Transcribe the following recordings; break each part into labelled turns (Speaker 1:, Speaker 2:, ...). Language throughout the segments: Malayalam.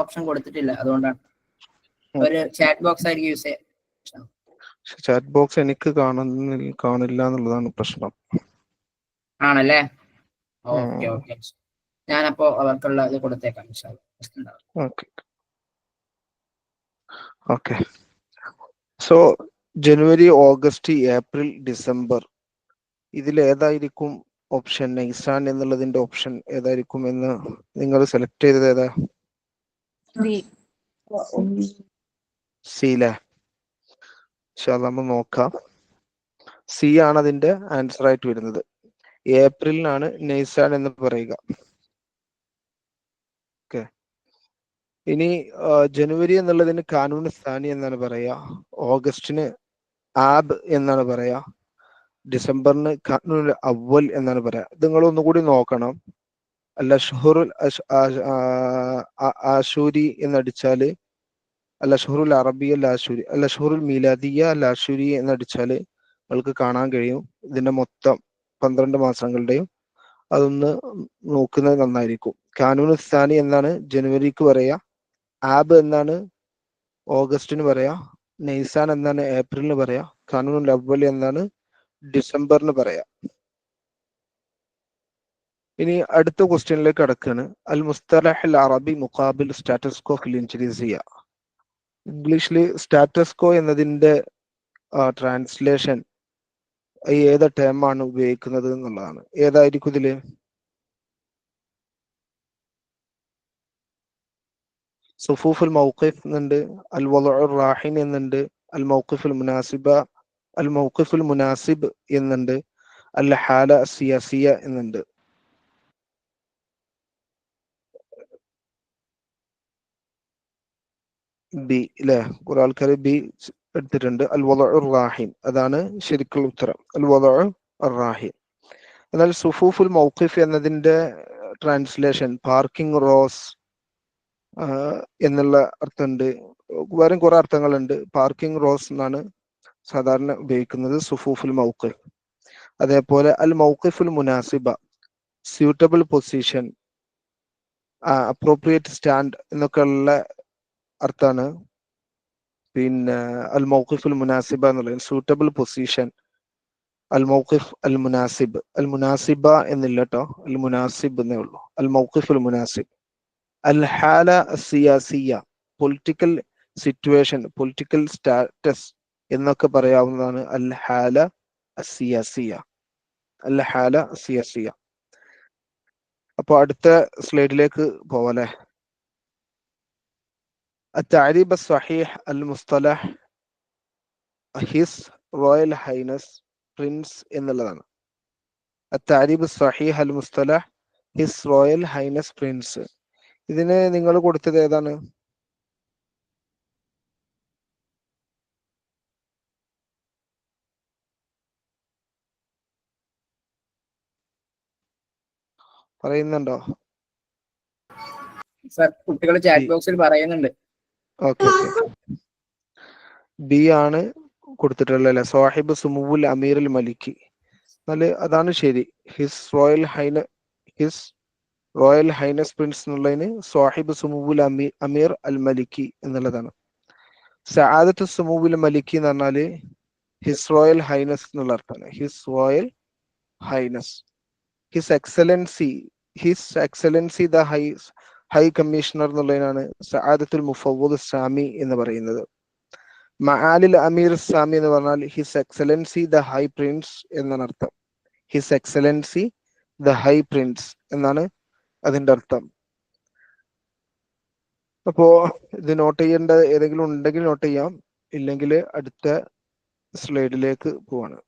Speaker 1: ഓപ്ഷൻ കൊടുത്തിട്ടില്ല, അതുകൊണ്ടാണ്. ഒരു ചാറ്റ് ബോക്സ് ആയിരിക്കും യൂസ് ചെയ്യാം.
Speaker 2: ചാറ്റ് ബോക്സ് എനിക്ക് കാണില്ല എന്നുള്ളതാണ് പ്രശ്നം.
Speaker 1: ആണല്ലേ? ഓക്കെ ഓക്കെ, ഞാനപ്പോ അവർക്കുള്ള ഇത് കൊടുത്തേക്കാം.
Speaker 2: ഓക്കെ. സോ ജനുവരി, ഓഗസ്റ്റ്, ഏപ്രിൽ, ഡിസംബർ, ഇതിൽ ഏതായിരിക്കും ഓപ്ഷൻ നൈസാൻ എന്നുള്ളതിന്റെ ഓപ്ഷൻ ഏതായിരിക്കും എന്ന് നിങ്ങൾ സെലക്ട് ചെയ്തത് ഏതാ? സി ല്ലേ? നമ്മൾ നോക്കാം. സി ആണ് അതിന്റെ ആൻസർ ആയിട്ട് വരുന്നത്. ഏപ്രിലിനാണ് നൈസാൻ എന്ന് പറയുക. ഓക്കെ. ഇനി ജനുവരി എന്നുള്ളതിന് കാനൂൻ സാനി എന്നാണ് പറയാ, ഓഗസ്റ്റിന് ആബ് എന്നാണ് പറയാ, ഡിസംബറിന് കാനൂൻ അവൽ എന്നാണ് പറയാ. ഇത് നിങ്ങൾ ഒന്നുകൂടി നോക്കണം. അല്ല ഷുഹറുൽ ആശൂരി എന്നടിച്ചാല്, അല്ല ഷുഹറുൽ അറബി അല്ല ആശൂരി, അല്ല ഷുഹറുൽ മീലാദിയ അല്ല ആശൂരി എന്നടിച്ചാല് നിങ്ങൾക്ക് കാണാൻ കഴിയും ഇതിന്റെ മൊത്തം 12 മാസങ്ങളുടെയും. അതൊന്ന് നോക്കുന്നത് നന്നായിരിക്കും. കാനൂൻ സാനി എന്നാണ് ജനുവരിക്ക് പറയാ, ആബ് എന്നാണ് ഓഗസ്റ്റിന് പറയാ, നൈസാൻ എന്നാണ് ഏപ്രിലിന് പറയാ, കാനൂൻ അവൽ എന്നാണ് ഡിസംബറിന് പറയാ. ഇനി അടുത്ത ക്വസ്റ്റ്യനിലേക്ക് കടക്കാണ്. അൽ മുസ്തലഹ് അൽ അറബി മുഖാബിൽ സ്റ്റാറ്റസ് കോ ഫിൽ ഇൻജലീസിയ. ഇംഗ്ലീഷിൽ സ്റ്റാറ്റസ് കോ എന്നതിന്റെ ട്രാൻസ്ലേഷൻ ഏത് ടേമാണ് ഉപയോഗിക്കുന്നത് എന്നുള്ളതാണ്. ഏതായിരിക്കും ഇതില്? സുഫൂഫുൽ മൗഖിഫ് എന്നുണ്ട്, അൽ വളുഉർ റാഹിൻ എന്നുണ്ട്, അൽ മൗഖിഫുൽ മുനാസിബ, അൽ മൗഖിഫുൽ മുനാസിബ് എന്നുണ്ട്, അൽ ഹാല സിയാസിയ എന്നുണ്ട്. ബി അല്ലെ? കുറെ ആൾക്കാർ ബി എടുത്തിട്ടുണ്ട്. അൽ വളുഉർ റാഹിൻ, അതാണ് ശരിക്കുള്ള ഉത്തരം, അൽ വളുഉർ റാഹിൻ. എന്നാൽ സുഫൂഫുൽ മൗഖിഫ് എന്നതിന്റെ ട്രാൻസ്ലേഷൻ പാർക്കിംഗ് റോസ് എന്നുള്ള അർത്ഥമുണ്ട്. വേറെ കുറെ അർത്ഥങ്ങളുണ്ട്. പാർക്കിംഗ് റോസ് എന്നാണ് സാധാരണ ഉപയോഗിക്കുന്നത് സുഫൂഫുൽ മൗഖിഫ്. അതേപോലെ അൽ മൗഖിഫുൽ മുനാസിബ, സ്യൂട്ടബിൾ പൊസിഷൻ, അപ്രോപ്രിയേറ്റ് സ്റ്റാൻഡ് എന്നൊക്കെ ഉള്ള അർത്ഥാണ് പിന്നെ അൽ മൗഖിഫുൽ മുനാസിബ എന്നുള്ളത്. സൂട്ടബിൾ പൊസിഷൻ, അൽ മൗഖിഫ് അൽ മുനാസിബ്, അൽ മുനാസിബ എന്നില്ല കേട്ടോ, അൽ മുനാസിബ് എന്നേ ഉള്ളൂ. അൽ മൗഖിഫുൽ മുനാസിബ്. അൽ ഹാല സിയാസിയ, പൊളിറ്റിക്കൽ സിറ്റുവേഷൻ, പൊളിറ്റിക്കൽ സ്റ്റാറ്റസ് എന്നൊക്കെ പറയാവുന്നതാണ് അൽ ഹാല സിയാസിയ, അൽ ഹാല സിയാസിയ. അപ്പൊ അടുത്ത സ്ലൈഡിലേക്ക് പോവാല്ലേ. التعريب الصحيح المصطلح His Royal Highness Prince എന്നുള്ളതാണ്. التعريب الصحيح المصطلح His Royal Highness Prince. ഇതിന് നിങ്ങൾ കൊടുത്തത് ഏതാണ്? പറയുന്നുണ്ടോ?
Speaker 1: സർ, കുട്ടികൾ ചാറ്റ് ബോക്സിൽ പറയുന്നുണ്ട്.
Speaker 2: ഓക്കെ, ബി ആണ് കൊടുത്തിട്ടുള്ളത് അല്ലെ? സാഹിബ് സുമുവുൽ അമീർ അൽ മലിക്കി. എന്നാല് അതാണ് ശരി. ഹിസ് റോയൽ ഹൈനസ് പ്രിൻസ് എന്നുള്ളതിന് സാഹിബ് സുമുവുൽ അമീർ അൽ മലിക്കി എന്നുള്ളതാണ്. സആദത്ത് സുമുവുൽ മലിക്കി എന്ന് പറഞ്ഞാല് ഹിസ് റോയൽ ഹൈനസ് എന്നുള്ള അർത്ഥമാണ്. His royal highness, his excellency the high commissioner എന്നുള്ളതിനാണ് സആദത്തുൽ മുഫവ്വദ് സാമി എന്ന് പറയുന്നത്. മആലിൽ അമീർ സാമി എന്ന് പറഞ്ഞാൽ his excellency the high prince എന്നാണ് അർത്ഥം. His excellency the high prince എന്നാണ് അതിന്റെ അർത്ഥം. അപ്പോ ഇത് നോട്ട് ചെയ്യേണ്ട ഏതെങ്കിലും ഉണ്ടെങ്കിൽ നോട്ട് ചെയ്യാം, ഇല്ലെങ്കിൽ അടുത്ത സ്ലൈഡിലേക്ക് പോവാണ്.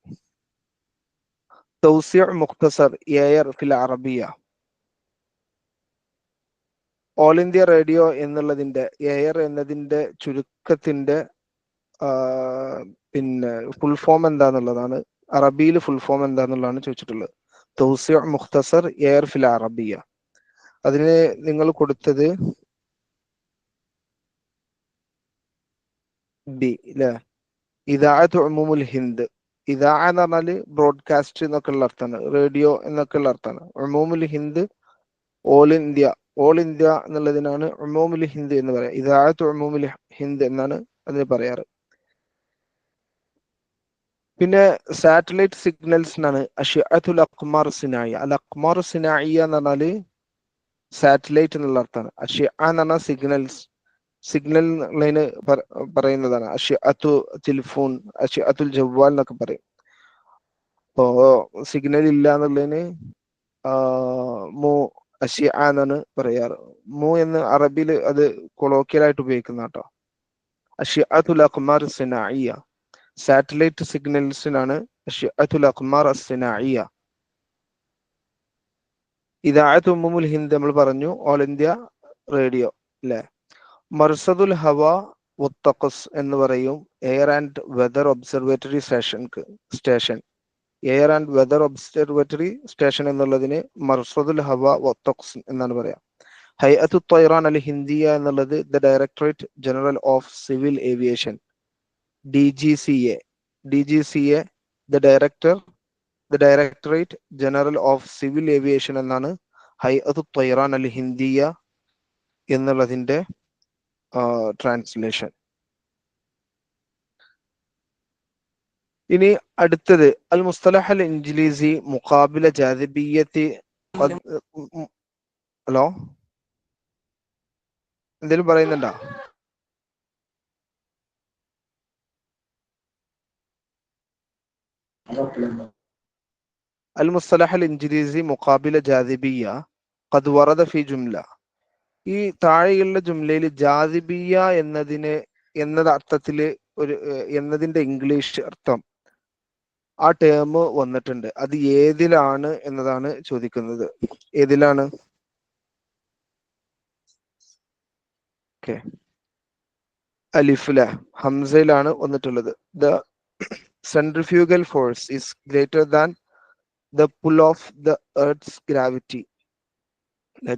Speaker 2: തൗസിഉ മുഖ്തസർ എയർ ഫിൽ അറബിയ. ഓൾ ഇന്ത്യ റേഡിയോ എന്നുള്ളതിന്റെ എയർ എന്നതിന്റെ ചുരുക്കത്തിന്റെ പിന്നെ ഫുൾ ഫോം എന്താന്നുള്ളതാണ്, അറബിയിൽ ഫുൾ ഫോം എന്താന്നുള്ളതാണ് ചോദിച്ചിട്ടുള്ളത്. തൗസിഉ മുഖ്തസർ എയർ ഫിൽ അറബിയ. അതിന് നിങ്ങൾ കൊടുത്തത് ബി അല്ലെ? ഇദാഅത്ത് ഉമൂമുൽ ഹിന്ദ്. ഇദാ എന്ന് പറഞ്ഞാല് ബ്രോഡ്കാസ്റ്റ് എന്നൊക്കെ ഉള്ള അർത്ഥമാണ്, റേഡിയോ എന്നൊക്കെ ഉള്ള അർത്ഥമാണ്. ഉമൂമുൽ ഹിന്ദ് ഓൾ ഇന്ത്യ, ഓൾ ഇന്ത്യ എന്നുള്ളതിനാണ് ഉമൂമുൽ ഹിന്ദ് എന്ന് പറയാം. ഇദാഅത്ത് ഉമൂമുൽ ഹിന്ദ് എന്നാണ് അതിന് പറയാറ്. പിന്നെ സാറ്റലൈറ്റ് സിഗ്നൽസിനാണ് അഷ്ഇഅത്തുൽ അഖ്മാർ സിനാഇയ. അൽ അഖ്മാർ സിനാഇയ എന്ന് പറഞ്ഞാല് സാറ്റലൈറ്റ് എന്നുള്ള അർത്ഥമാണ്. അഷ്ഇഅ എന്ന് പറഞ്ഞാൽ സിഗ്നൽ എന്നുള്ളതിന് പറയുന്നതാണ്. അഷ്ഇഅത്തു ടെലിഫോൺ, അഷ്ഇഅത്തുൽ ജവ്വാൽ എന്നൊക്കെ പറയും. അപ്പോ സിഗ്നൽ ഇല്ല എന്നുള്ളതിന് മു അഷ്ഇഅ എന്നാണ് പറയാറ്. മു എന്ന് അറബിയിൽ അത് കൊളോക്കിയലായിട്ട് ഉപയോഗിക്കുന്ന കേട്ടോ. അഷ്ഇഅത്തുൽ അഖ്മാർ സിനാഇയ, സാറ്റലൈറ്റ് സിഗ്നൽസിനാണ് അഷ്ഇഅത്തുൽ അഖ്മാർ സിനാഇയ. ഇദാഅത്ത് ഉമ്മുൽ ഹിന്ദ് നമ്മൾ പറഞ്ഞു, ഓൾ ഇന്ത്യ റേഡിയോ അല്ലേ. മർസദുൽ ഹവ വത്തഖസ് എന്ന് പറയും air and weather observatory station. Air and weather observatory station എന്നുള്ളതിന് മർസദുൽ ഹവ വത്തഖസ് എന്നാണ് പറയാം. ഹൈഅത്തു ത്വയ്റാൻ അൽ ഹിന്ദിയ എന്നുള്ളത് the directorate general of civil aviation, DGCA, the directorate general of civil aviation എന്നാണ് ഹൈഅത്തു ത്വയ്റാൻ അൽ ഹിന്ദിയ എന്നുള്ളതിന്റെ ട്രാൻസ്ലേഷൻ. ഇനി അടുത്തത് അൽ മുസ്തലഹ് അൽ ഇൻജിലീസി മുഖാബില ജാദിബിയ്യത്തി. ഹലോ, എന്തേലും പറയുന്നുണ്ടോ? അൽ മുസ്തലഹ് അൽ ഇൻജിലീസി മുഖാബില ജാദിബിയ്യ ഖദ് വറദ ഫി ജുംല. ഈ താഴെയുള്ള ജുംലയിൽ ജാദിബിയ എന്നത് അർത്ഥത്തില് എന്നതിന്റെ ഇംഗ്ലീഷ് അർത്ഥം ആ ടേം വന്നിട്ടുണ്ട്. അത് ഏതിലാണ് എന്നതാണ് ചോദിക്കുന്നത്. ഏതിലാണ്? അലിഫില ഹംസയിലാണ് വന്നിട്ടുള്ളത്. The centrifugal force is greater than the pull off the earth's gravity.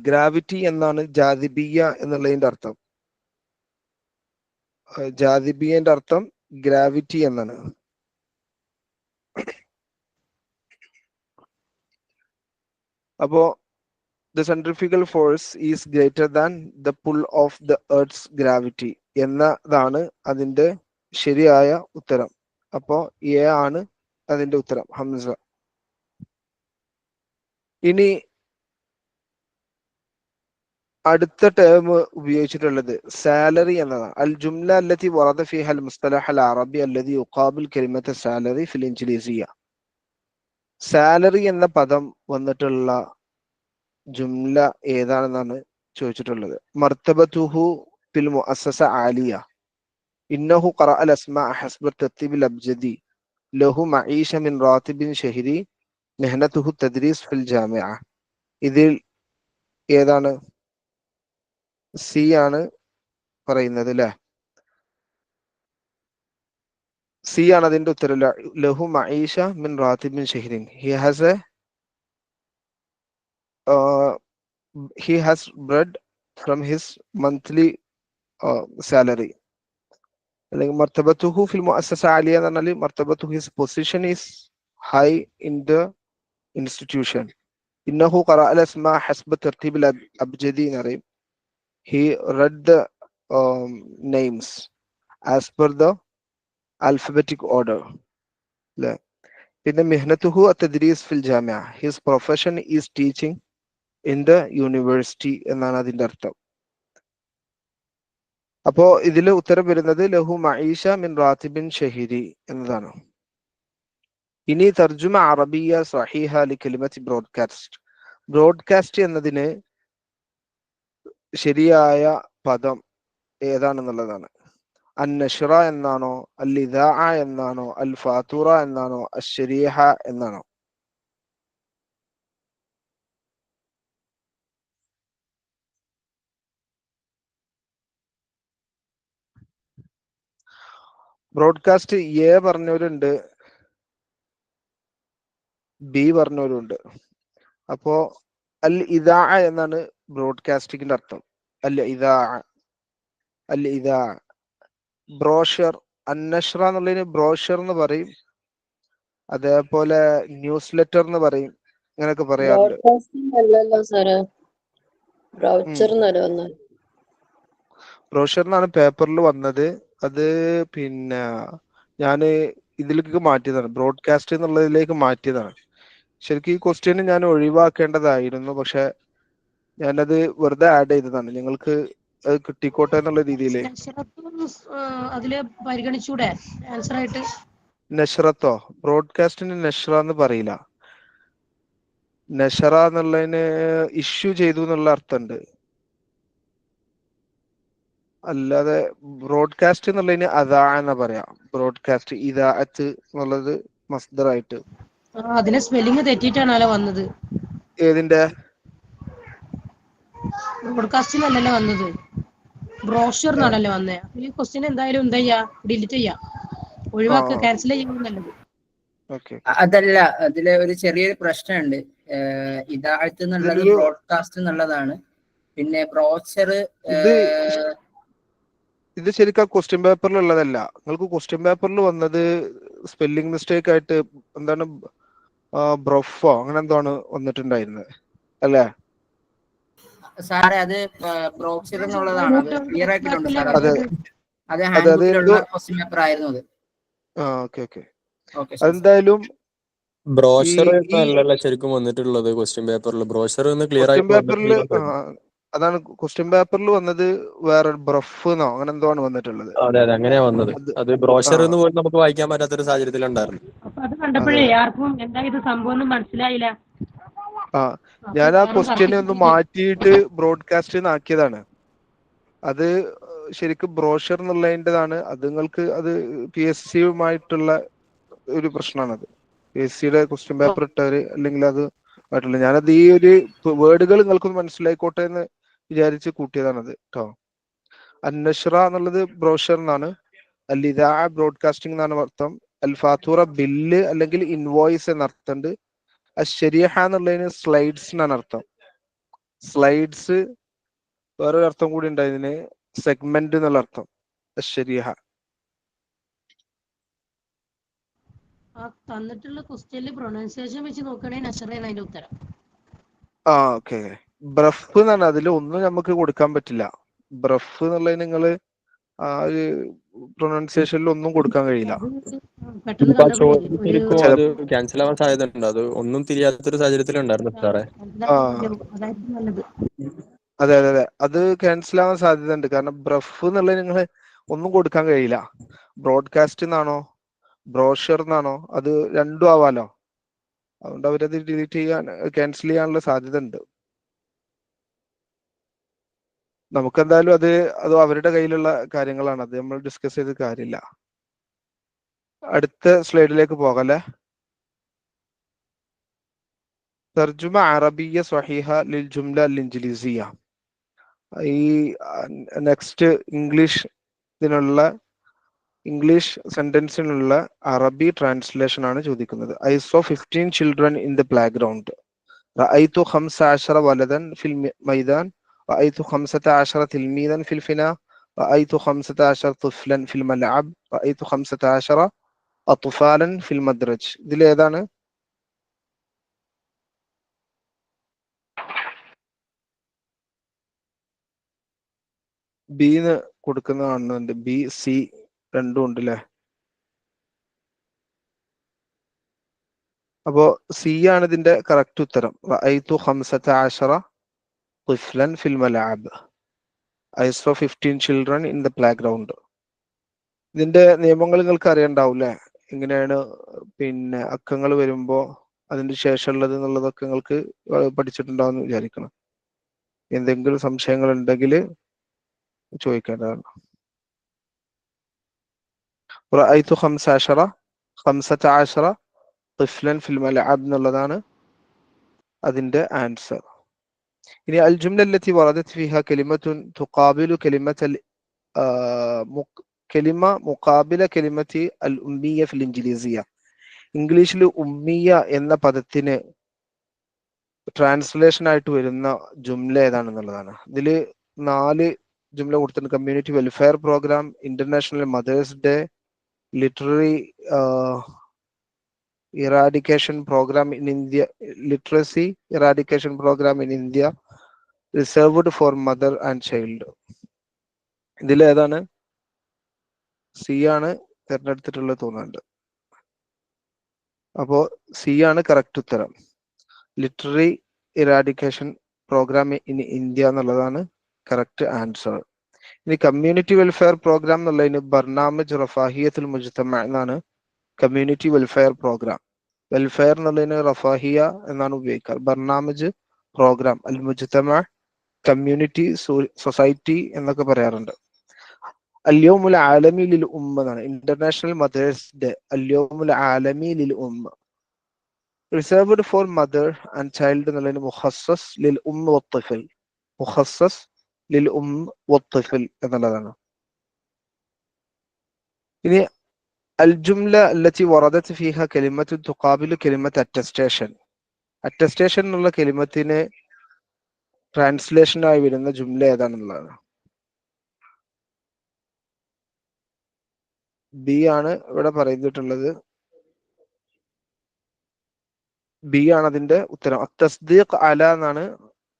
Speaker 2: Gravity എന്നാണ് ജാദിബിയ എന്നുള്ളതിന്റെ അർത്ഥം. ജാദിബിയന്റെ അർത്ഥം ഗ്രാവിറ്റി എന്നാണ്. അപ്പോ the centrifugal force is greater than the pull off the earth's gravity എന്നതാണ് അതിന്റെ ശരിയായ ഉത്തരം. അപ്പോ എ ആണ് അതിന്റെ ഉത്തരം, ഹംസ. ഇനി അടുത്ത ടേം ഉപയോഗിച്ചിട്ടുള്ളത് സാലറി എന്നതാണ്. അൽ ജുംല അല്ലതി വറദ ഫിഹ അൽ മുസ്തലഹ് അൽ അറബി അല്ലതി യുഖാബിൽ കലിമത്ത് സാലറി ഫിൽ ഇൻജിലീസിയ. സാലറി എന്ന പദം വന്നിട്ടുള്ള ജുംല ഏതാണെന്നാണ് ചോദിച്ചിട്ടുള്ളത്. മർത്തബതുഹു ഫിൽ മുഅസ്സസ ആലിയ, ഇന്നഹു ഖറഅ അൽ അസ്മാഅ ഹസ്ബ തർതീബ് അൽ അബ്ജദി, ലഹു മഈശ മിൻ റാത്തിബിൻ ഷഹരി, മെഹനതുഹു തദ്രീസ് ഫിൽ ജാമിഅ. ഇതിൽ ഏതാണ്? സി ആണ് പറയുന്നത് അല്ലെ. സി ആണ് അതിന്റെ ഉത്തരം. ലഹു മഈശ മിൻ റാത്തിബിൻ ഷഹരിൻ, he has bread from his monthly salary. അല്ലെങ്കിൽ മർത്തബത്തുഹു ഫിൽ മുഅസ്സസ ആലിയ എന്ന് പറഞ്ഞാൽ മർത്തബത്തുഹു, his position is high in the institution. ഇന്നഹു ഖറഅ അൽ അസ്മാഅ ഹസ്ബ തർതീബ് അൽ അബ്ജദി എന്ന് പറയും. He read the names as per the alphabetic order. പിന്നെ മെഹ്നത്തുഹു അത്തദ്രീസ് ഫിൽ Jamia, his profession is teaching in the university എന്നാണ് അതിന്റെ അർത്ഥം. അപ്പോ ഇതിൽ ഉത്തരം വരുന്നത് ലഹു മഈശ മിൻ റാത്തിബിൻ ഷഹരി എന്നതാണ്. ഇനി തർജുമ അറബിയ സഹീഹ ലികലിമത്തി ബ്രോഡ്കാസ്റ്റ്. ബ്രോഡ്കാസ്റ്റ് എന്നതിന് ശരിയായ പദം ഏതാണെന്നുള്ളതാണ്. അൻ നഷ്റ എന്നാണോ, അൽ ഇദാഅ എന്നാണോ, അൽ ഫാത്തുറ എന്നാണോ, അശ്ശരീഹ എന്നാണോ? ബ്രോഡ്കാസ്റ്റ് എ പറഞ്ഞവരുണ്ട്, ബി പറഞ്ഞവരുണ്ട്. അപ്പോ അൽ ഇദാഅ എന്നാണ് ബ്രോഡ്കാസ്റ്റിംഗിന്റെ അർത്ഥം. അൽ ഇദാഅ. ബ്രോഷർ, അന്നഷ്റ എന്നുള്ളതിന് ബ്രോഷർ എന്ന് പറയും, അതേപോലെ ന്യൂസ് ലെറ്റർ എന്ന് പറയും, അങ്ങനെയൊക്കെ പറയാറുണ്ട്. ബ്രോഷറിനാണ് പേപ്പറിൽ വന്നത്. അത് പിന്നെ ഞാൻ ഇതിലേക്ക് മാറ്റിയതാണ്, ബ്രോഡ്കാസ്റ്റ് എന്നുള്ളതിലേക്ക് മാറ്റിയതാണ്. ശരിക്കും ഈ ക്വസ്റ്റ്യൻ ഞാൻ ഒഴിവാക്കേണ്ടതായിരുന്നു, പക്ഷെ ഞാനത് വെറുതെ ആഡ് ചെയ്തതാണ്. നിങ്ങൾക്ക് അത് കിട്ടിക്കോട്ടെ എന്നുള്ള രീതിയിൽ.
Speaker 3: അതില് പരിഗണിച്ചൂടെ ആൻസർ ആയിട്ട്?
Speaker 2: നഷ്റത്തോ? ബ്രോഡ്കാസ്റ്റിന് നഷ്റ എന്ന് പറയില്ല. നഷറ എന്നുള്ളതിന് ഇഷ്യൂ ചെയ്തു എന്നുള്ള അർത്ഥമുണ്ട്, അല്ലാതെ ബ്രോഡ്കാസ്റ്റ് എന്നുള്ളതിന് അതാ എന്ന് പറയാം. ബ്രോഡ്കാസ്റ്റ് ഇദാഅത്ത് എന്നുള്ളത് മസ്ദറായിട്ട്.
Speaker 3: അതിലെ സ്പെല്ലിംഗ് തെറ്റിയിട്ടാണല്ലോ വന്നത്.
Speaker 2: ഏതിന്റെ?
Speaker 3: ബ്രോഡ്കാസ്റ്റിനല്ലല്ലോ വന്നത്, ബ്രോഷർ എന്നാണല്ലോ വന്നത്. ഈ ക്വസ്റ്റ്യൻ എന്തായാലും എന്താ ചെയ്യാ, ഡിലീറ്റ് ചെയ്യാ, ഒഴിവാക്കുക, ക്യാൻസൽ ചെയ്യുന്നത് നല്ലത്.
Speaker 1: അതല്ല, അതില് ഒരു ചെറിയൊരു പ്രശ്നമുണ്ട്. ഇദാഅത്ത് എന്നുള്ളത് ബ്രോഡ്കാസ്റ്റ് എന്നുള്ളതാണ്. പിന്നെ ബ്രോഷർ
Speaker 2: ഇത് ശരിക്കും ക്വസ്റ്റ്യൻ പേപ്പറിൽ ഉള്ളതല്ല. നിങ്ങൾക്ക് ക്വസ്റ്റ്യൻ പേപ്പറിൽ വന്നത് സ്പെല്ലിംഗ് മിസ്റ്റേക്ക് ആയിട്ട് എന്താണ്, ബ്രൊഫോ അങ്ങനെ എന്താണ് വന്നിട്ടുണ്ടായിരുന്നത് അല്ലേ
Speaker 1: സാറേ? അത് ബ്രോഷർ എന്നുള്ളതാണ്, അത് ക്ലിയർ ആക്കിയിട്ടുണ്ട് സാർ. അത് ഹാൻഡ്
Speaker 2: അത്
Speaker 1: ബുക്കിലുള്ള ക്വസ്റ്റ്യൻ പേപ്പർ ആയിരുന്നു അത്.
Speaker 2: എന്തായാലും
Speaker 4: ബ്രോഷർ അല്ലല്ല ശരിക്കും വന്നിട്ടുള്ളത് ക്വസ്റ്റ്യൻ പേപ്പറിൽ. ബ്രോഷർ ക്ലിയർ ആയിട്ട്
Speaker 2: പേപ്പറിൽ അതാണ് ക്വസ്റ്റ്യൻ പേപ്പറിൽ വന്നത്, വേറെ ബ്രഫ് എന്നോ അങ്ങനെ എന്തോ ആണ് വന്നിട്ടുള്ളത്.
Speaker 4: അതെ അതെ, അങ്ങനെയാ വന്നത്. അത് ബ്രോഷർ എന്ന് പോലും നമുക്ക് വായിക്കാൻ പറ്റാത്തൊരു സാഹചര്യത്തിലുണ്ടായിരുന്നു.
Speaker 3: അപ്പൊ അത് കണ്ടപ്പോഴേ ആർക്കും എന്താ ഇത് സംഭവം ഒന്നും മനസ്സിലായില്ല.
Speaker 2: ഞാൻ ആ ക്വസ്റ്റ്യനെ ഒന്ന് മാറ്റിയിട്ട് ബ്രോഡ്കാസ്റ്റ് ആക്കിയതാണ്. അത് ശരിക്കും ബ്രോഷർ എന്നുള്ളതിൻ്റെതാണ്. അത് നിങ്ങൾക്ക് അത് PSC-യുമായിട്ടുള്ള ഒരു പ്രശ്നമാണത്. PSC-യുടെ ക്വസ്റ്റ്യൻ പേപ്പർ ഇട്ടവര് അല്ലെങ്കിൽ അത് ആയിട്ടുള്ള, ഞാനത് ഈ ഒരു വേർഡുകൾ നിങ്ങൾക്കൊന്ന് മനസ്സിലായിക്കോട്ടെ എന്ന് വിചാരിച്ച് കൂട്ടിയതാണത് കേട്ടോ. അന്നഷ്റ എന്നുള്ളത് ബ്രോഷർ എന്നാണ്. അൽ-ഇദാഅ ബ്രോഡ്കാസ്റ്റിംഗ് എന്നാണ് അർത്ഥം. അൽ-ഫാത്തൂറ ബില്ല് അല്ലെങ്കിൽ ഇൻവോയ്സ് എന്നർത്ഥമുണ്ട്. അശരീഹ എന്നുള്ളതിന് സ്ലൈഡ്സ് എന്നാണ് അർത്ഥം. സ്ലൈഡ്സ് വേറൊരു അർത്ഥം കൂടി ഉണ്ട് ഇതിന്, സെഗ്മെന്റ് എന്നുള്ള അർത്ഥം. അശരീഹ.
Speaker 3: തന്നിട്ടുള്ള ക്വസ്റ്റ്യനിൽ പ്രൊനൗൺസിയേഷൻ വെച്ച് നോക്കുകയാണെങ്കിൽ നഷറയാണ് അതിന്റെ ഉത്തരം.
Speaker 2: ഓക്കെ. ബ്രഫ് എന്നാണ്, അതിൽ ഒന്നും നമുക്ക് കൊടുക്കാൻ പറ്റില്ല. ബ്രഫ് എന്നുള്ളതിന് നിങ്ങള് ആ ഒരു പ്രൊനൗൺസിയേഷനിൽ ഒന്നും കൊടുക്കാൻ കഴിയില്ല.
Speaker 4: അത് ക്യാൻസൽ ആവാൻ സാധ്യത ഉണ്ട്. അത് ഒന്നും തിരിയാത്തൊരു സാഹചര്യത്തിലുണ്ടായിരുന്നു സാറേ.
Speaker 2: അതെ അതെ അതെ, അത് ക്യാൻസൽ ആവാൻ സാധ്യത ഉണ്ട്. കാരണം ബ്രഫ് എന്നുള്ളത് നിങ്ങൾ ഒന്നും കൊടുക്കാൻ കഴിയില്ല. ബ്രോഡ്കാസ്റ്റ് എന്നാണോ ബ്രോഷർ എന്നാണോ, അത് രണ്ടും ആവാലോ. അതുകൊണ്ട് അവരത് ഡിലീറ്റ് ചെയ്യാൻ, ക്യാൻസൽ ചെയ്യാനുള്ള സാധ്യത ഉണ്ട്. നമുക്കെന്തായാലും അത് അവരുടെ കയ്യിലുള്ള കാര്യങ്ങളാണ്, അത് നമ്മൾ ഡിസ്കസ് ചെയ്ത് കാര്യമില്ല. അടുത്ത സ്ലൈഡിലേക്ക് പോകല്ലേ. തർജുമ അറബിയ സ്വഹീഹ ലിൽ ജുംല അൽ ഇൻജിലിസിയ. ഈ നെക്സ്റ്റ് ഇംഗ്ലീഷ് സെന്റൻസിനുള്ള അറബി ട്രാൻസ്ലേഷൻ ആണ് ചോദിക്കുന്നത്. I saw 15 children in the playground. റഅയ്തു 15 വലദൻ ഫിൽ മൈദാൻ. റഅയ്തു 15 തിൽമീദൻ ഫിൽ ഫിനാ. റഅയ്തു 15 طفلا ഫിൽ മൽഅബ്. റഅയ്തു 15 അത്ഫാലൻ ഫിൽ മദ്രജ്. ഇതിൽ ഏതാണ്? ബിന്ന് കൊടുക്കുന്ന കാണുന്നുണ്ട്. ബി സി രണ്ടും ഉണ്ട് അല്ലേ? അപ്പോ സി ആണ് ഇതിന്റെ കറക്റ്റ് ഉത്തരം. റഅയ്തു 15 طفلا ഫിൽ മൽഅബ്. I saw 15 children in the playground. ഇതിന്റെ നിയമങ്ങൾ നിങ്ങൾക്ക് അറിയണ്ടാവൂല്ലേ, എങ്ങനെയാണ് പിന്നെ അക്കങ്ങൾ വരുമ്പോ അതിന്റെ ശേഷമുള്ളത് എന്നുള്ളതൊക്കെ നിങ്ങൾക്ക് പഠിച്ചിട്ടുണ്ടാവുമെന്ന് വിചാരിക്കണം. എന്തെങ്കിലും സംശയങ്ങൾ ഉണ്ടെങ്കിൽ ചോദിക്കേണ്ടതാണ്. റഅയ്തു 15 طفلا ഫിൽ മൽഅബ് എന്നുള്ളതാണ് അതിന്റെ ആൻസർ. ഇനി അൽ ജുംല التي وردت فيها كلمة تقابل كلمة كلمة مقابل كلمة الأمية في الإنجليزية. ഇംഗ്ലീഷിൽ ഉമ്മിയ എന്ന പദത്തിന് ട്രാൻസ്ലേഷൻ ആയിട്ട് വരുന്ന ജുംല ഏതാണെന്നുള്ളതാണ്. ഇതിൽ 4 ജുംല കൊടുത്തിട്ടുണ്ട്. Community welfare programme, international mother's day, literary eradication programme in India, literacy eradication programme in India, reserved for mother and child. ഇതിൽ ഏതാണ്? സി ആണ് തിരഞ്ഞെടുത്തിട്ടുള്ളത് തോന്നുന്നുണ്ട്. അപ്പോ സി ആണ് കറക്റ്റ് ഉത്തരം. Literary eradication programme in India എന്നുള്ളതാണ് കറക്റ്റ് ആൻസർ. ഇനി കമ്മ്യൂണിറ്റി വെൽഫെയർ പ്രോഗ്രാം എന്നുള്ളതിന് ബർനാമജ് റഫാഹിയത്തുൽ മുജ്തമ എന്നാണ് കമ്മ്യൂണിറ്റി വെൽഫെയർ പ്രോഗ്രാം. വെൽഫെയർ എന്നുള്ളതിന് റഫാഹിയ എന്നാണ് ഉപയോഗിക്കുക. ബർനാമജ് പ്രോഗ്രാം, അൽ മുജ്തമ കമ്മ്യൂണിറ്റി സൊസൈറ്റി എന്നൊക്കെ പറയാറുണ്ട്. അല്യോമുൽ ആലമി ലിൽ ഉമ്മ എന്നാണ് ഇന്റർനാഷണൽ മദേഴ്സ് ഡേ. അല്യോമുൽ ആലമി ലിൽ ഉമ്മ. Reserved for mother and child എന്നുള്ളതിന് മുഖസ്സസ് ലിൽ ഉമ്മ വത്ത്ഫൽ. മുഖസ്സസ് ലിൽ ഉമ്മ വത്ത്ഫൽ എന്നുള്ളതാണ്. ഇനി അൽ ജുംല അല്ലത്തി വറദത് ഫീഹ കലിമത്തു തുഖാബിലു കലിമത്ത് അറ്റസ്റ്റേഷൻ. അറ്റസ്റ്റേഷൻ എന്നുള്ള കലിമത്തിന് ട്രാൻസ്ലേഷൻ ആയി വരുന്ന ജുംല ഏതാണെന്നുള്ളതാണ്. ബി ആണ് ഇവിടെ പറഞ്ഞിട്ടുള്ളത്. ബി ആണ് അതിന്റെ ഉത്തരം. അത്തസ്ദീഖ് അല എന്നാണ്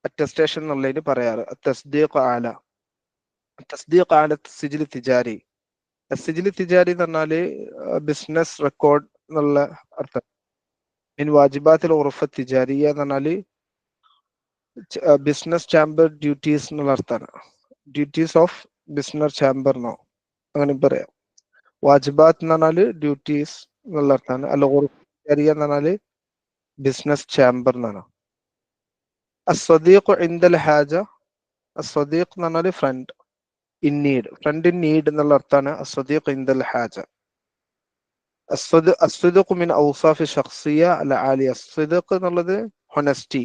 Speaker 2: അറ്റസ്റ്റേഷൻ എന്നുള്ളതിന് പറയാറ്. അത്തസ്ദീഖ് അല. തസ്ദീഖ് അല സിജിൽ തിജാരി. സിജിൽ തിജാരി എന്ന് പറഞ്ഞാല് ബിസിനസ് റെക്കോർഡ് എന്നുള്ള അർത്ഥം. ഇൻ വാജിബാത്തിൽ ഉറഫ തിജാരിയ എന്ന് പറഞ്ഞാല് ബിസിനസ് ചാമ്പർ ഡ്യൂട്ടീസ് എന്നുള്ള അർത്ഥമാണ്. ഡ്യൂട്ടീസ് ഓഫ് ബിസിനസ് ചാമ്പർ എന്നോ അങ്ങനെ പറയാം. വാജിബാത്ത് എന്ന് പറഞ്ഞാല് ഡ്യൂട്ടീസ് എന്നുള്ള അർത്ഥമാണ്. അല്ല ഉറഫ തിജാരിയ എന്ന് പറഞ്ഞാല് ബിസിനസ് ചാമ്പർ എന്നാണ്. അസ്വദീഖ് ഇൻദൽ ഹാജ. അസ്വദീഖ് എന്ന് പറഞ്ഞാല് friend in need. Friend in need എന്നുള്ള അർത്ഥമാണ് അസ്വദീഖ് ഇൻദൽ ഹാജ. അസ്വദീഖ് മിൻ ഔസാഫി ശഖ്സിയ അൽ ആലിയ. അസ്വദീഖ് എന്നുള്ളത് ഹൊനസ്റ്റി.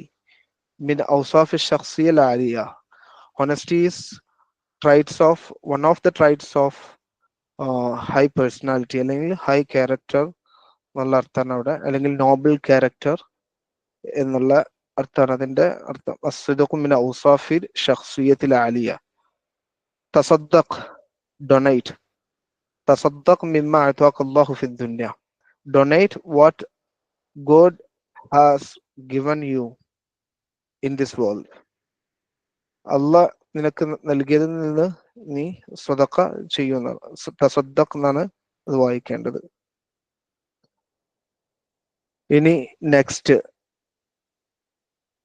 Speaker 2: മിൻ ഔസാഫി ശഖ്സിയ അൽ ആലിയ. Honesty is traits of one of the traits of high personality അല്ലെങ്കിൽ ഹൈ ക്യാരക്ടർ എന്നുള്ള അർത്ഥമാണ് അവിടെ. അല്ലെങ്കിൽ നോബിൾ ക്യാരക്ടർ എന്നുള്ള അർത്ഥമാണ് അതിന്റെ അർത്ഥം. അസ്വദഖു മിൻ ഔസാഫിൽ ശഖ്സിയത്തിൽ ആലിയ. തസദ്ദഖ് ഡൊണേറ്റ്. തസദ്ദഖ് മിമ്മ അഅതാക അല്ലാഹു ഫി ദുനിയ. Donate what God has given you in this world. അള്ളാഹ് നിനക്ക് നൽകിയതിൽ നിന്ന് നീ സ്വതക്ക ചെയ്യുന്നതാണ്. തസദ്ദഖ് എന്നാണ് അത് വായിക്കേണ്ടത്. ഇനി നെക്സ്റ്റ്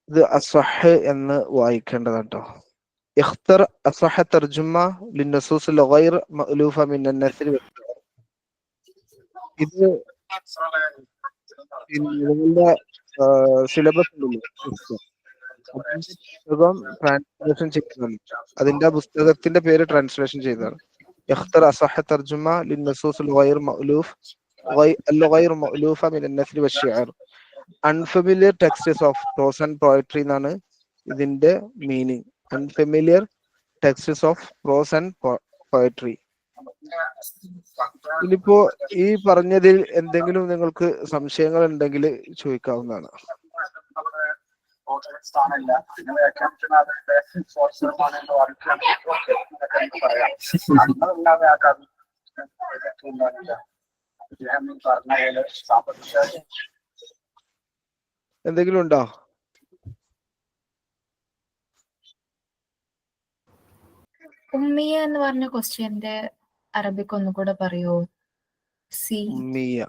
Speaker 2: ഇത് അസ്വഹ് എന്ന് വായിക്കേണ്ടതാണ് കേട്ടോ. ഇഖ്തർ അസ്വഹ തർജുമ ലിന്നസൂസിൽ ഗൈർ മഅലൂഫ മിൻ അന്നസ്രി. ഇത് നിങ്ങളുടെ സിലബസ് പുസ്തകം ട്രാൻസ്ലേഷൻ ചെയ്യുന്നുണ്ട്. അതിന്റെ പുസ്തകത്തിന്റെ പേര് ട്രാൻസ്ലേഷൻ ചെയ്തതാണ്. ഇഖ്തർ അസ്വഹ തർജുമ ലിന്നസൂസിൽ ഗൈർ മഅലൂഫ് غير مألوفة من النثر والشعر. Unfamiliar texts of prose and poetry എന്നാണ് ഇതിന്റെ meaning. Unfamiliar texts of prose and poetry. ഇനിയിപ്പോ ഈ പറഞ്ഞതിൽ എന്തെങ്കിലും നിങ്ങൾക്ക് സംശയങ്ങൾ ഉണ്ടെങ്കിൽ ചോദിക്കാവുന്നതാണ്. എന്തെങ്കിലും ഉണ്ടോ?
Speaker 5: ഉമ്മിയ എന്ന് പറഞ്ഞ ക്വസ്റ്റ്യന്റെ അറബിക് ഒന്നുകൂടെ പറയൂ.
Speaker 2: ഉമ്മിയ.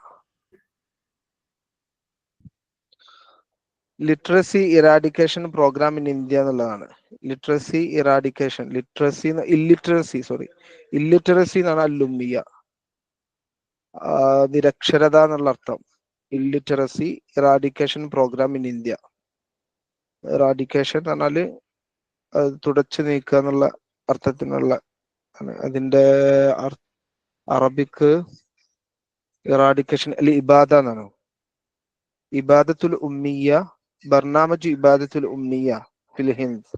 Speaker 2: Literacy eradication programme in India എന്നുള്ളതാണ്. Literacy eradication. ഇല്ലിറ്ററസി എന്നാണ് അല്ലുമ്മിയ. നിരക്ഷരത എന്നുള്ള അർത്ഥം. Illiteracy eradication programme in India. Eradication എന്ന് പറഞ്ഞാല് തുടച്ചു നീക്കുക എന്നുള്ള അർത്ഥത്തിനുള്ള അതിന്റെ അറബിക്ക് ഇറാഡിക്കേഷൻ അല്ലെ ഇബാദ എന്നാണ്. ഇബാദത്തുൽ ഉമ്മിയ. ബർനാമജ് ഇബാദത്തുൽ ഉമ്മിയ ഫിൽ ഹിന്ദ്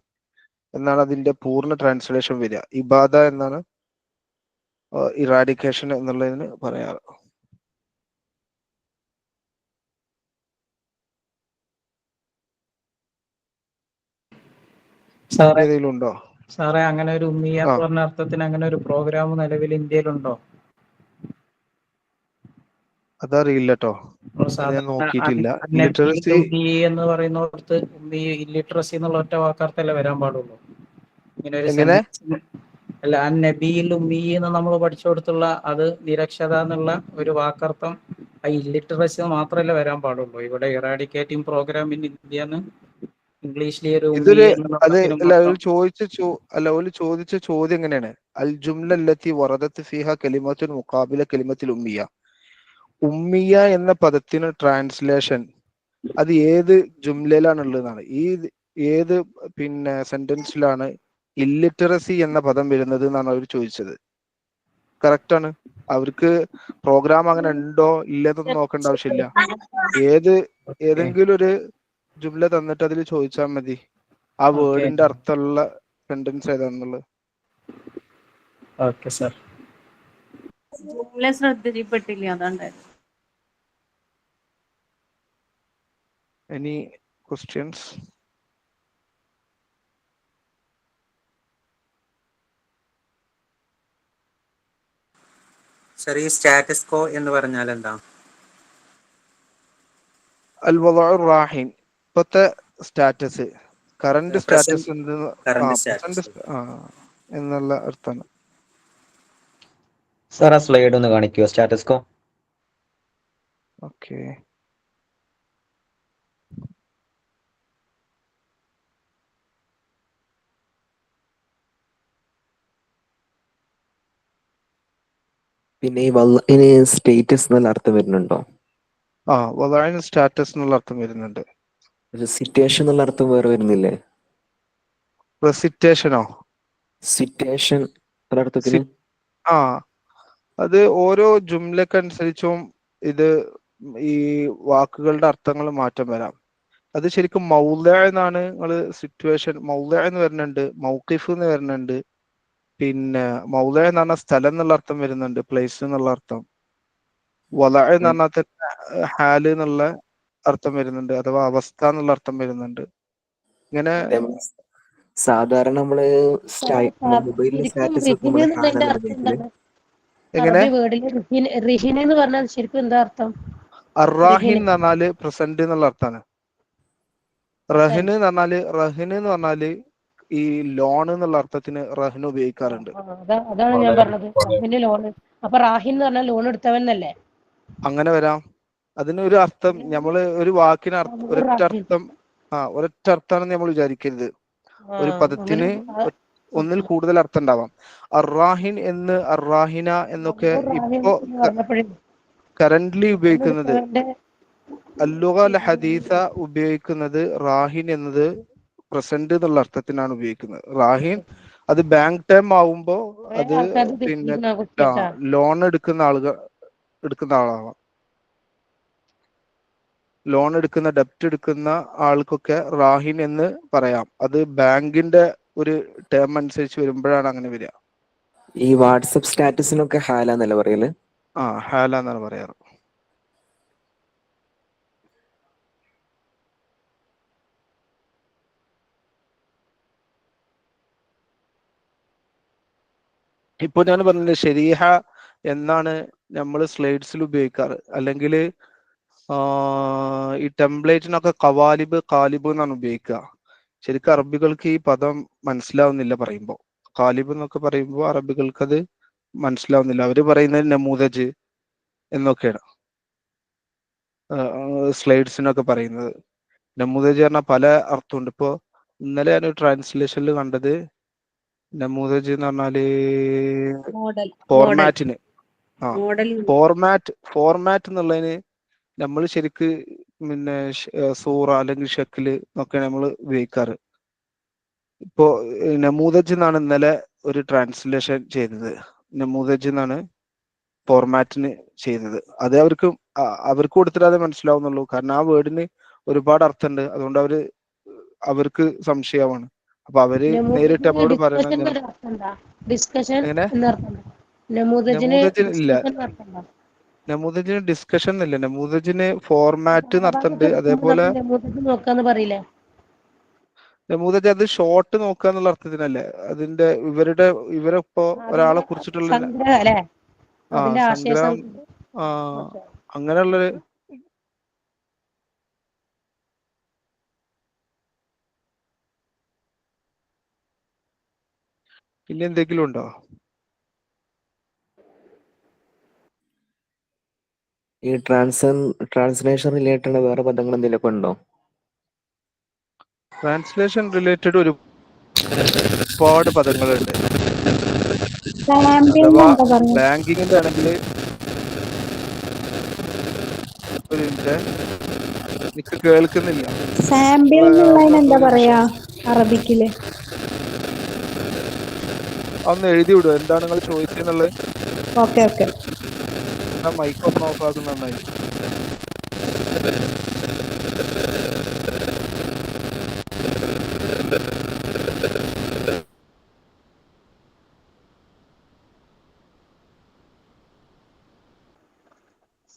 Speaker 2: എന്നാണ് അതിന്റെ പൂർണ്ണ ട്രാൻസ്ലേഷൻ വരിക. ഇബാദ എന്നാണ് ഇറാഡിക്കേഷൻ എന്നുള്ളതിന് പറയാറ്. ഏതെങ്കിലും ഉണ്ടോ
Speaker 6: സാറേ? അങ്ങനെ ഒരു ഉമ്മിയ പറഞ്ഞ അർത്ഥത്തിന് അങ്ങനെ ഒരു പ്രോഗ്രാം നിലവിൽ ഇന്ത്യയിലുണ്ടോ?
Speaker 2: അതറിയില്ല കേട്ടോ, അത് ഞാൻ നോക്കിയിട്ടില്ല. ലിറ്ററസി
Speaker 6: എന്ന് പറയുന്നിടത്ത് ഇല്ലിറ്ററസി എന്നുള്ള ഒറ്റ വാക്കർത്ഥല്ലേ വരാൻ പാടുള്ളൂ. ഇങ്ങനെ ഒരു
Speaker 2: എങ്ങനെ?
Speaker 6: അല്ല, നബിയിൽ ഉമ്മി എന്ന് നമ്മൾ പഠിച്ചു കൊടുത്തുള്ള അത് നിരക്ഷത എന്നുള്ള ഒരു വാക്കർത്ഥം ഇല്ലിറ്ററസി മാത്രമല്ലേ വരാൻ പാടുള്ളൂ. ഇവിടെ ഇറാഡിക്കേറ്റിംഗ് പ്രോഗ്രാം ഇൻ ഇന്ത്യ എന്ന് ഇംഗ്ലീഷിലെ ഒരു
Speaker 2: ഇതൊരു അത് അല്ല ഒരു ചോദിച്ച ചോദ്യം എങ്ങനെയാണ്? അൽ ജുംല അല്ലത്തി വറദത്ത് ഫീഹ കലിമത്തുൻ മുഖാബില കലിമത്തിൽ ഉമ്മിയ. ഉമ്മിയ എന്ന പദത്തിന് ട്രാൻസ്ലേഷൻ അത് ഏത് ജുംലയിലാണുള്ളതെന്നാണ്. ഏത് പിന്നെ സെന്റൻസിലാണ് ഇല്ലിറ്ററസി എന്ന പദം വരുന്നത് എന്നാണ് അവർ ചോദിച്ചത്. കറക്റ്റ് ആണ്. അവർക്ക് പ്രോഗ്രാം അങ്ങനെ ഉണ്ടോ ഇല്ലെന്നൊന്നും നോക്കേണ്ട ആവശ്യമില്ല. ഏതെങ്കിലും ഒരു ജുംല തന്നിട്ട് അതിൽ ചോദിച്ചാൽ മതി ആ വേർഡിന്റെ അർത്ഥമുള്ള സെന്റൻസ് ഏതാണെന്നുള്ളത്.
Speaker 6: Okay sir.
Speaker 7: ശ്രദ്ധയിൽപ്പെട്ടില്ല, അതാണ്ടായിരുന്നു.
Speaker 2: Any questions?
Speaker 8: സർ, ഈ സ്റ്റാറ്റസ് കോ എന്ന് പറഞ്ഞാൽ എന്താ?
Speaker 2: അൽ വദഉ റാഹിൻ, ഇപ്പോഴത്തെ സ്റ്റാറ്റസ്, കറന്റ് സ്റ്റാറ്റസ് എന്നുള്ള അർത്ഥമാണ്.
Speaker 9: സാർ ആ സ്ലൈഡ് ഒന്ന് കാണിക്കുമോ? സ്റ്റാറ്റസ് കോ.
Speaker 2: ഓക്കെ.
Speaker 9: പിന്നെ ഈ വള്ളന് സ്റ്റേറ്റസ് എന്നുള്ള അർത്ഥം വരുന്നുണ്ടോ?
Speaker 2: വദഅന് സ്റ്റാറ്റസ് എന്നുള്ള അർത്ഥം വരുന്നുണ്ട്.
Speaker 9: സിറ്റുവേഷൻ എന്നുള്ള അർത്ഥം വേറെ വരുന്നില്ലേ?
Speaker 2: റെസിറ്റേഷനോ?
Speaker 9: സിറ്റുവേഷൻ അർത്ഥത്തിന്
Speaker 2: അത് ഓരോ ജുംലക്കനുസരിച്ചും ഇത് ഈ വാക്കുകളുടെ അർത്ഥങ്ങൾ മാറ്റം വരാം. അത് ശരിക്കും മൗല എന്നാണ് നിങ്ങള് സിറ്റുവേഷൻ. മൗല എന്ന് വരുന്നുണ്ട്, മൗഖിഫ് എന്ന് വരുന്നുണ്ട്, പിന്നെ മൗല എന്ന് പറഞ്ഞ സ്ഥലം എന്നുള്ള അർത്ഥം വരുന്നുണ്ട്, പ്ലേസ് എന്നുള്ള അർത്ഥം. വല എന്ന് പറഞ്ഞാൽ തന്നെ ഹാല് എന്നുള്ള അർത്ഥം വരുന്നുണ്ട്, അഥവാ അവസ്ഥ എന്നുള്ള അർത്ഥം വരുന്നുണ്ട്. ഇങ്ങനെ
Speaker 9: സാധാരണ നമ്മള് മൊബൈലിൽ സ്റ്റാറ്റസ് വെക്കുമ്പോൾ
Speaker 2: എങ്ങനെ
Speaker 3: റിഹിൻ എന്ന് പറഞ്ഞാൽ ശരിക്കും എന്താ അർത്ഥം?
Speaker 2: അറാഹിൻ എന്ന് പറഞ്ഞാല് പ്രസന്റ് എന്നുള്ള അർത്ഥമാണ്. റഹിന് എന്ന് പറഞ്ഞാല് ഈ ലോൺ എന്നുള്ള അർത്ഥത്തിന് റഹിന് ഉപയോഗിക്കാറുണ്ട്.
Speaker 3: അതാണ് ഞാൻ പറഞ്ഞത്, റഹിന് ലോൺ. അപ്പൊ റാഹിൻ എന്ന് പറഞ്ഞാൽ ലോൺ എടുത്തവൻ എന്നല്ലേ?
Speaker 2: അങ്ങനെ വരാം. അതിനൊരു അർത്ഥം നമ്മള് ഒരു വാക്കിന് ഒരൊറ്റ അർത്ഥമാണെന്ന് നമ്മൾ വിചാരിക്കരുത്. ഒരു പദത്തിന് ഒന്നിൽ കൂടുതൽ അർത്ഥം ഉണ്ടാവാം. അറാഹിൻ എന്ന് അറാഹിന എന്നൊക്കെ ഇപ്പോ കറന്റ്ലി ഉപയോഗിക്കുന്നത്, അല്ലുഗ അൽ ഹദീസ ഉപയോഗിക്കുന്നത് റാഹിൻ എന്നത് പ്രസന്റ് എന്നുള്ള അർത്ഥത്തിനാണ് ഉപയോഗിക്കുന്നത്. റാഹിൻ അത് ബാങ്ക് ടൈം ആവുമ്പോ അത് പിന്നെ ലോൺ എടുക്കുന്ന ആളാവാം. ലോൺ എടുക്കുന്ന ഡെപ്റ്റ് എടുക്കുന്ന ആൾക്കൊക്കെ റാഹിൻ എന്ന് പറയാം. അത് ബാങ്കിന്റെ ഒരു ടേം അനുസരിച്ച് വരുമ്പോഴാണ് അങ്ങനെ വരിക.
Speaker 9: ഈ വാട്സപ്പ് സ്റ്റാറ്റസിനൊക്കെ ഹാല എന്നല്ല പറയല്?
Speaker 2: ഹാല എന്നാണ് പറയാറ്. ഇപ്പൊ ഞാൻ പറഞ്ഞില്ലേ, ശരീഹ എന്നാണ് നമ്മൾ സ്ലൈഡ്സിൽ ഉപയോഗിക്കാറ്. അല്ലെങ്കിൽ ഈ ടെംപ്ലേറ്റിനൊക്കെ കാലിബ് എന്നാണ് ഉപയോഗിക്കുക. ശരിക്കും അറബികൾക്ക് ഈ പദം മനസ്സിലാവുന്നില്ല പറയുമ്പോൾ. കാലിബ് എന്നൊക്കെ പറയുമ്പോൾ അറബികൾക്ക് അത് മനസ്സിലാവുന്നില്ല. അവര് പറയുന്നത് നമൂദജ് എന്നൊക്കെയാണ് സ്ലൈഡ്സിനൊക്കെ പറയുന്നത്. നമൂദജ് പറഞ്ഞാൽ പല അർത്ഥമുണ്ട്. ഇപ്പോ ഇന്നലെ ഞാൻ ട്രാൻസ്ലേഷനിൽ കണ്ടത് നമൂദജ് എന്ന് പറഞ്ഞാല് ഫോർമാറ്റിന് ഫോർമാറ്റ് എന്നുള്ളതിന് നമ്മൾ ശരിക്ക് പിന്നെ സൂറ അല്ലെങ്കിൽ ഷക്കില് എന്നൊക്കെയാണ് നമ്മൾ ഉപയോഗിക്കാറ്. ഇപ്പോ നമൂദജ് എന്നാണ് ഇന്നലെ ഒരു ട്രാൻസ്ലേഷൻ ചെയ്തത്. നമൂദജ് എന്നാണ് ഫോർമാറ്റിന് ചെയ്തത്. അത് അവർക്ക് കൊടുത്തിട്ട് മനസ്സിലാവുന്നുള്ളൂ. കാരണം ആ വേർഡിന് ഒരുപാട് അർത്ഥമുണ്ട്. അതുകൊണ്ട് അവർക്ക് സംശയമാണ്. അപ്പൊ അവര് നേരിട്ട് നമ്മളോട് പറയണം. നമൂദജിന് ഡിസ്കഷൻ ഇല്ല. നമൂദജിന് ഫോർമാറ്റ് നടത്തുന്നുണ്ട്. അതേപോലെ നമൂദജ് അത് ഷോർട്ട് നോക്കുക എന്നുള്ള അർത്ഥത്തിനല്ലേ, അതിന്റെ ഇവരിപ്പോ ഒരാളെ കുറിച്ചിട്ടുള്ള സംഗ്രഹം അങ്ങനെയുള്ളൊരു പിന്നെ എന്തെങ്കിലും ഉണ്ടോ?
Speaker 9: ഈ ട്രാൻസ്ലേഷൻ റിലേറ്റഡ് വേറെ പദങ്ങൾ എന്തെങ്കിലുമൊക്കെ ഉണ്ടോ?
Speaker 2: ട്രാൻസ്ലേഷൻ റിലേറ്റഡ് ഒരുപാട് പദങ്ങളുണ്ട്.
Speaker 10: സാമ്പിൾ
Speaker 2: അഥവാ
Speaker 10: എന്താ പറയാ?
Speaker 2: ബാങ്കിങ്ങിന്റെ ആണെങ്കിൽ ഒരു മിനിറ്റ്, എനിക്ക് കേൾക്കുന്നില്ല.
Speaker 10: സാമ്പിൾ
Speaker 2: നിങ്ങള്
Speaker 10: എന്നുള്ളതിന് എന്താ
Speaker 2: ഒരു
Speaker 10: പറയാ
Speaker 2: നിമിഷം
Speaker 10: അറബിക്കില്?
Speaker 2: ഒന്ന് എഴുതി വിടുവോ എന്താണ് നിങ്ങൾ ചോദിച്ചെന്നുള്ളത്?
Speaker 10: Okay okay.
Speaker 2: എന്നാ മൈക്ക് ഒന്ന് ഓഫ് ആക്കുന്ന നന്നായിരിക്കും.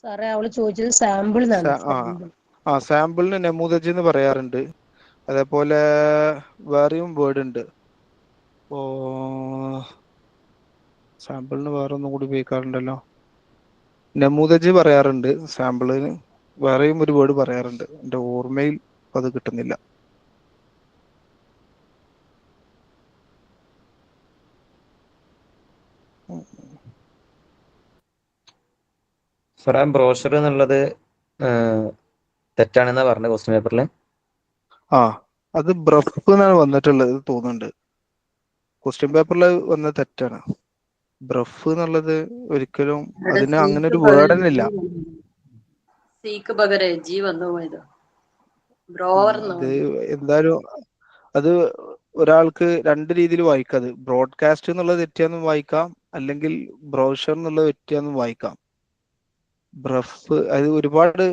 Speaker 3: സാറേ അവള് ചോദിച്ചത് സാമ്പിൾ എന്നാണ്. സാമ്പിൾ.
Speaker 2: സാമ്പിളിന് നമൂദജ് എന്ന് പറയാറുണ്ട്. അതേപോലെ വേറെയും വേർഡ് ഉണ്ട്. ഓ, സാമ്പിളിന് വേറെ ഒന്നും കൂടി ഉപയോഗിക്കാറുണ്ടല്ലോ. നമൂദജ് പറയാറുണ്ട് സാമ്പിളിന്. വേറെയും ഒരു വേർഡ് പറയാറുണ്ട്. എൻ്റെ ഓർമ്മയിൽ അത് കിട്ടുന്നില്ല.
Speaker 11: സാറേ ബ്രോഷർ എന്നുള്ളത് തെറ്റാണെന്നാ പറഞ്ഞത് ക്വസ്റ്റ്യൻ പേപ്പറിൽ.
Speaker 2: അത് ബ്രഫ് എന്നാണ് വന്നിട്ടുള്ളത് തോന്നുന്നുണ്ട്. ക്വസ്റ്റ്യൻ പേപ്പറിൽ വന്ന തെറ്റാണ്. ബ്രഫ് എന്നുള്ളത് ഒരിക്കലും അതിന് അങ്ങനെ ഒരു വേർഡ് തന്നെ ഇല്ല.
Speaker 7: സിക്ക് പകരം ജി വന്നു പോയത്. ബ്രോവർ
Speaker 2: അത് എന്തായാലും അത് ഒരാൾക്ക് രണ്ട് രീതിയിൽ വായിക്കാം. അത് ബ്രോഡ്കാസ്റ്റ് എന്നുള്ളത് തെറ്റിയാന്നും വായിക്കാം, അല്ലെങ്കിൽ ബ്രോഷർ എന്നുള്ളത് തെറ്റിയാന്നും വായിക്കാം. ബ്രഫ് അത് ഒരുപാട്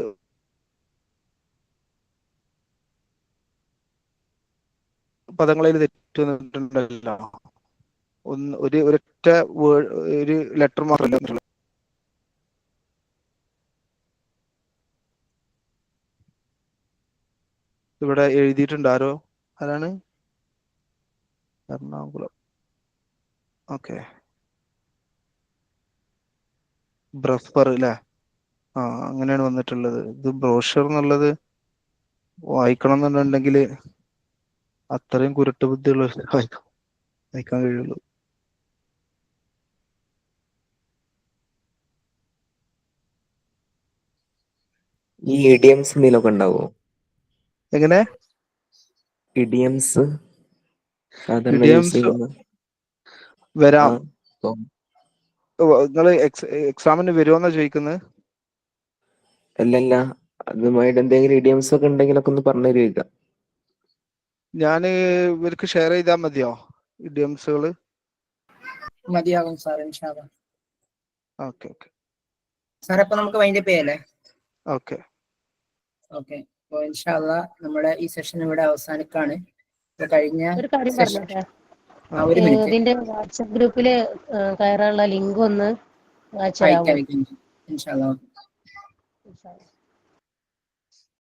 Speaker 2: പദങ്ങളിൽ തെറ്റ് വന്നിട്ടുണ്ടല്ലോ. ഒരൊറ്റ ഒരു ലെറ്റർ മാത്രമല്ല. ഇവിടെ എഴുതിയിട്ടുണ്ട്. ആരാണ്? എറണാകുളം. ഓക്കെ, ബ്രഫർ അല്ലേ? അങ്ങനെയാണ് വന്നിട്ടുള്ളത്. ഇത് ബ്രോഷർ എന്നുള്ളത് വായിക്കണം എന്നുണ്ടെങ്കിൽ അത്രയും കുരുട്ട് ബുദ്ധിയുള്ള വായിക്കാൻ കഴിയുള്ളൂ.
Speaker 9: ഈ ഇഡിയംസ് എന്തെങ്കിലുമൊക്കെ ഉണ്ടാവോ?
Speaker 2: എങ്ങനെ?
Speaker 9: ഇഡിയംസ് സാധാരണ യൂസ്
Speaker 2: ഇഡിയംസ്
Speaker 9: ചെയ്യുന്ന
Speaker 2: വരാം. നിങ്ങൾ എക്സാമിന് വരുമോന്നാ ചോദിക്കുന്നത്?
Speaker 9: അല്ലല്ല, അതുമായിട്ട് എന്തെങ്കിലും ഇഡിയംസ് ഒക്കെ ഉണ്ടെങ്കിലൊക്കെ ഒന്ന് പറഞ്ഞു തരുക.
Speaker 2: ഞാൻ ഇവർക്ക് ഷെയർ ചെയ്താൽ മതിയോ ഇഡിയംസുകൾ?
Speaker 1: മതിയാകും സാർ, ഇൻഷാ അല്ലാഹ്.
Speaker 2: ഓക്കെ
Speaker 1: സാർ അപ്പൊ നമുക്ക് വൈൻഡപ്പ് ചെയ്യല്ലേ?
Speaker 2: ഓക്കെ.
Speaker 1: അപ്പോൾ ഇൻഷാ അല്ലാഹ് നമ്മുടെ ഈ സെഷൻ ഇവിടെ അവസാനിക്കാണ്. കഴിഞ്ഞ
Speaker 3: ഒരു കാര്യം
Speaker 1: സെഷൻ
Speaker 3: പറഞ്ഞോട്ടെ.
Speaker 1: ഒരു മിനിറ്റ്
Speaker 3: ഇതിന്റെ വാട്സപ്പ് ഗ്രൂപ്പില് കയറാനുള്ള ലിങ്ക് ഒന്ന് അയച്ചു തരാമോ?
Speaker 1: അയക്കാം ഇൻഷാ അല്ലാഹ്.